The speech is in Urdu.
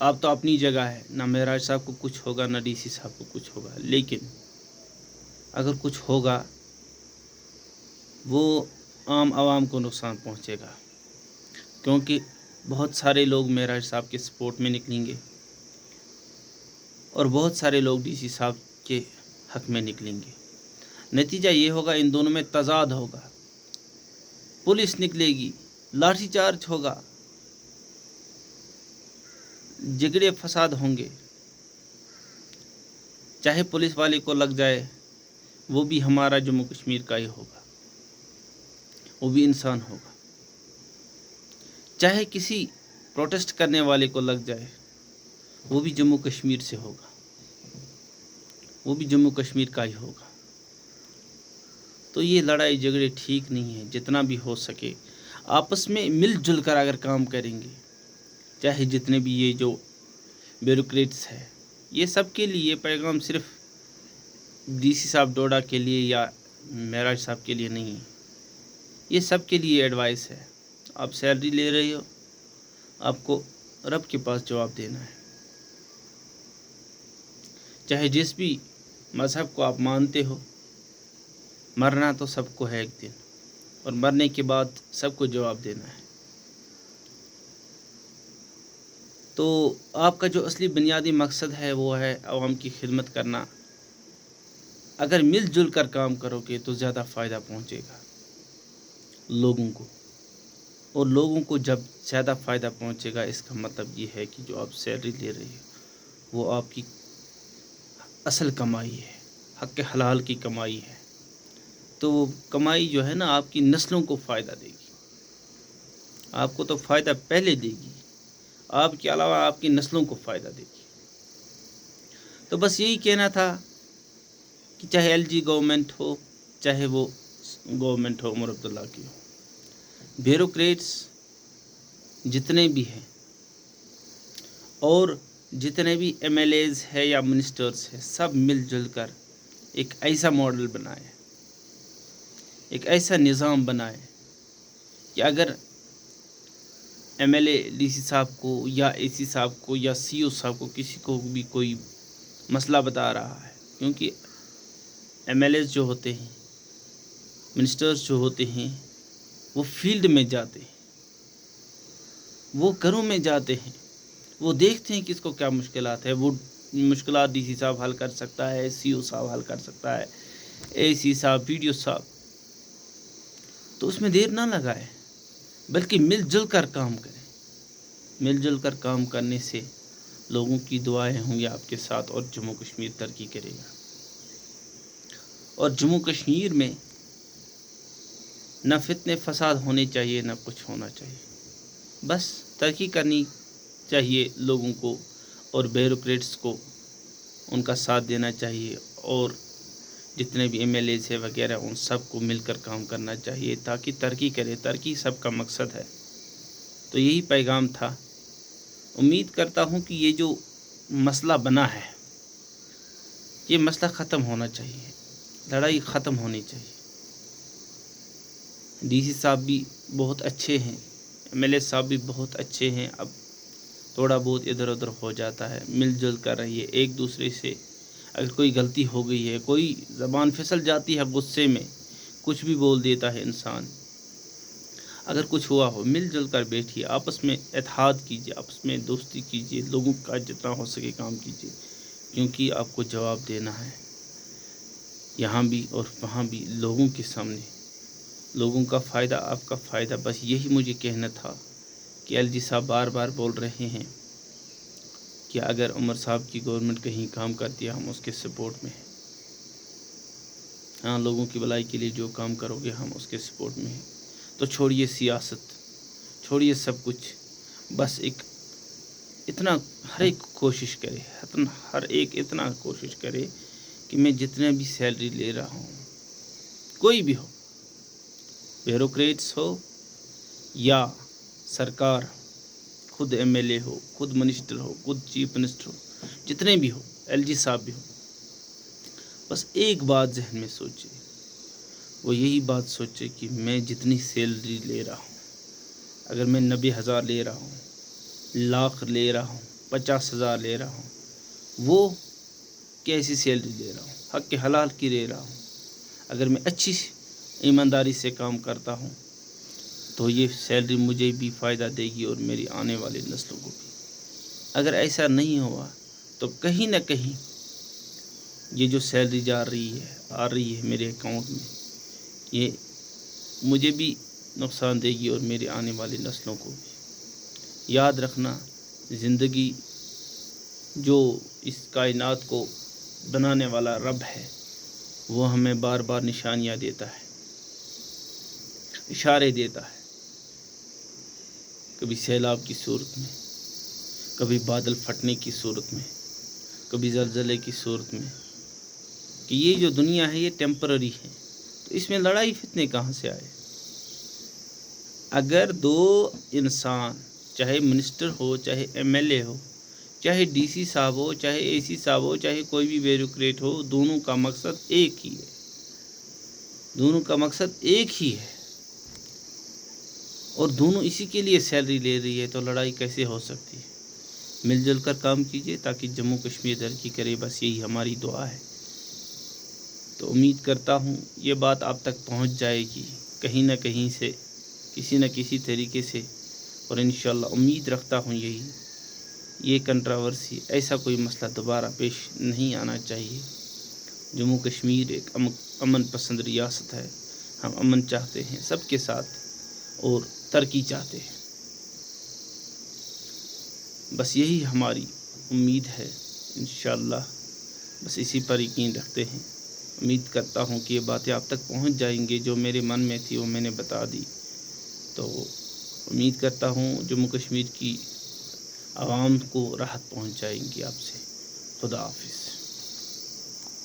آپ تو اپنی جگہ ہے، نہ معراج صاحب کو کچھ ہوگا نہ ڈی سی صاحب کو کچھ ہوگا، لیکن اگر کچھ ہوگا وہ عام عوام کو نقصان پہنچے گا، کیونکہ بہت سارے لوگ معراج صاحب کے سپورٹ میں نکلیں گے اور بہت سارے لوگ ڈی سی صاحب کے حق میں نکلیں گے۔ نتیجہ یہ ہوگا ان دونوں میں تضاد ہوگا، پولیس نکلے گی، لاٹھی چارج ہوگا، جھگڑے فساد ہوں گے، چاہے پولیس والے کو لگ جائے وہ بھی ہمارا جموں کشمیر کا ہی ہوگا، وہ بھی انسان ہوگا، چاہے کسی پروٹیسٹ کرنے والے کو لگ جائے وہ بھی جموں کشمیر سے ہوگا، وہ بھی جموں کشمیر کا ہی ہوگا۔ تو یہ لڑائی جھگڑے ٹھیک نہیں ہے، جتنا بھی ہو سکے آپس میں مل جل کر اگر کام کریں گے، چاہے جتنے بھی یہ جو بیوروکریٹس ہے، یہ سب کے لیے یہ پیغام صرف ڈی سی صاحب ڈوڈا کے لیے یا معراج صاحب کے لیے نہیں ہے، یہ سب کے لیے ایڈوائس ہے۔ آپ سیلری لے رہے ہو، آپ کو رب کے پاس جواب دینا ہے، چاہے جس بھی مذہب کو آپ مانتے ہو، مرنا تو سب کو ہے ایک دن، اور مرنے کے بعد سب کو جواب دینا ہے۔ تو آپ کا جو اصلی بنیادی مقصد ہے وہ ہے عوام کی خدمت کرنا۔ اگر مل جل کر کام کرو گے تو زیادہ فائدہ پہنچے گا لوگوں کو، اور لوگوں کو جب زیادہ فائدہ پہنچے گا اس کا مطلب یہ ہے کہ جو آپ سیلری لے رہے ہو وہ آپ کی اصل کمائی ہے، حق حلال کی کمائی ہے، تو وہ کمائی جو ہے نا آپ کی نسلوں کو فائدہ دے گی، آپ کو تو فائدہ پہلے دے گی، آپ کے علاوہ آپ کی نسلوں کو فائدہ دے گی۔ تو بس یہی کہنا تھا کہ چاہے ایل جی گورنمنٹ ہو، چاہے وہ گورنمنٹ ہو عمر عبداللہ کی ہو، بیوروکریٹس جتنے بھی ہیں اور جتنے بھی ایم ایل ایز ہے یا منسٹرز ہے، سب مل جل کر ایک ایسا ماڈل بنائے، ایک ایسا نظام بنائے کہ اگر M L A D C صاحب کو یا اے سی صاحب کو یا سی او صاحب کو کسی کو بھی کوئی مسئلہ بتا رہا ہے، کیونکہ ایم ایل ایز جو ہوتے ہیں، منسٹرز جو ہوتے ہیں، وہ فیلڈ میں جاتے ہیں، وہ گھروں میں جاتے ہیں، وہ دیکھتے ہیں کس کو کیا مشکلات ہے، وہ مشکلات ڈی سی صاحب حل کر سکتا ہے، سی او صاحب حل کر سکتا ہے، اے سی صاحب، وی ڈی او صاحب۔ تو اس میں دیر نہ لگائے بلکہ مل جل کر کام کریں، مل جل کر کام کرنے سے لوگوں کی دعائیں ہوں گی آپ کے ساتھ اور جموں کشمیر ترقی کرے گا۔ اور جموں کشمیر میں نہ فتنے فساد ہونے چاہیے نہ کچھ ہونا چاہیے، بس ترقی کرنی چاہیے لوگوں کو، اور بیوروکریٹس کو ان کا ساتھ دینا چاہیے، اور جتنے بھی ایم ایل ایز ہے وغیرہ ان سب کو مل کر کام کرنا چاہیے تاکہ ترقی کرے، ترقی سب کا مقصد ہے۔ تو یہی پیغام تھا، امید کرتا ہوں کہ یہ جو مسئلہ بنا ہے یہ مسئلہ ختم ہونا چاہیے، لڑائی ختم ہونی چاہیے۔ ڈی سی صاحب بھی بہت اچھے ہیں، ایم ایل اے صاحب بھی بہت اچھے ہیں، اب تھوڑا بہت ادھر ادھر ہو جاتا ہے، مل جل کر رہیے ایک دوسرے سے۔ اگر کوئی غلطی ہو گئی ہے، کوئی زبان پھسل جاتی ہے غصے میں، کچھ بھی بول دیتا ہے انسان، اگر کچھ ہوا ہو مل جل کر بیٹھیے، آپس میں اتحاد کیجیے، آپس میں دوستی کیجیے، لوگوں کا جتنا ہو سکے کام کیجیے، کیونکہ آپ کو جواب دینا ہے یہاں بھی اور وہاں بھی، لوگوں کے سامنے، لوگوں کا فائدہ آپ کا فائدہ۔ بس یہی مجھے کہنا تھا کہ ایل جی صاحب بار بار بول رہے ہیں کہ اگر عمر صاحب کی گورنمنٹ کہیں کام کرتی ہے ہم اس کے سپورٹ میں ہیں، ہاں لوگوں کی بھلائی کے لیے جو کام کرو گے ہم اس کے سپورٹ میں ہیں۔ تو چھوڑیے سیاست، چھوڑیے سب کچھ، بس اتنا ہر ایک کوشش کرے، ہر ایک اتنا کوشش کرے کہ میں جتنے بھی سیلری لے رہا ہوں، کوئی بھی ہو، بیوروکریٹس ہو یا سرکار، خود ایم ایل اے ہو، خود منسٹر ہو، خود چیف منسٹر ہو، جتنے بھی ہو، ایل جی صاحب بھی ہو، بس ایک بات ذہن میں سوچے، وہ یہی بات سوچے کہ میں جتنی سیلری لے رہا ہوں، اگر میں 90,000 لے رہا ہوں، لاکھ لے رہا ہوں، 50,000 لے رہا ہوں، وہ کیسی سیلری لے رہا ہوں؟ حق کے حلال کی لے رہا ہوں۔ اگر میں اچھی ایمانداری سے کام کرتا ہوں تو یہ سیلری مجھے بھی فائدہ دے گی اور میری آنے والی نسلوں کو بھی۔ اگر ایسا نہیں ہوا تو کہیں نہ کہیں یہ جو سیلری آ رہی ہے میرے اکاؤنٹ میں، یہ مجھے بھی نقصان دے گی اور میری آنے والی نسلوں کو بھی۔ یاد رکھنا، زندگی جو اس کائنات کو بنانے والا رب ہے، وہ ہمیں بار بار نشانیاں دیتا ہے، اشارے دیتا ہے، کبھی سیلاب کی صورت میں، کبھی بادل پھٹنے کی صورت میں، کبھی زلزلے کی صورت میں، کہ یہ جو دنیا ہے یہ ٹیمپرری ہے، تو اس میں لڑائی فتنے کہاں سے آئے؟ اگر دو انسان، چاہے منسٹر ہو، چاہے ایم ایل اے ہو، چاہے ڈی سی صاحب ہو، چاہے اے سی صاحب ہو، چاہے کوئی بھی بیوروکریٹ ہو، دونوں کا مقصد ایک ہی ہے، دونوں کا مقصد ایک ہی ہے، اور دونوں اسی کے لیے سیلری لے رہی ہے، تو لڑائی کیسے ہو سکتی ہے؟ مل جل کر کام کیجیے تاکہ جموں کشمیر ترقی کرے، بس یہی ہماری دعا ہے۔ تو امید کرتا ہوں یہ بات آپ تک پہنچ جائے گی کہیں نہ کہیں سے، کسی نہ کسی طریقے سے، اور انشاءاللہ امید رکھتا ہوں یہ کنٹراورسی، ایسا کوئی مسئلہ دوبارہ پیش نہیں آنا چاہیے۔ جموں کشمیر ایک امن پسند ریاست ہے، ہم امن چاہتے ہیں سب کے ساتھ اور ترقی چاہتے ہیں، بس یہی ہماری امید ہے۔ انشاءاللہ بس اسی پر یقین رکھتے ہیں۔ امید کرتا ہوں کہ یہ باتیں آپ تک پہنچ جائیں گی، جو میرے من میں تھی وہ میں نے بتا دی۔ تو امید کرتا ہوں جموں کشمیر کی عوام کو راحت پہنچ جائیں گی آپ سے۔ خدا حافظ۔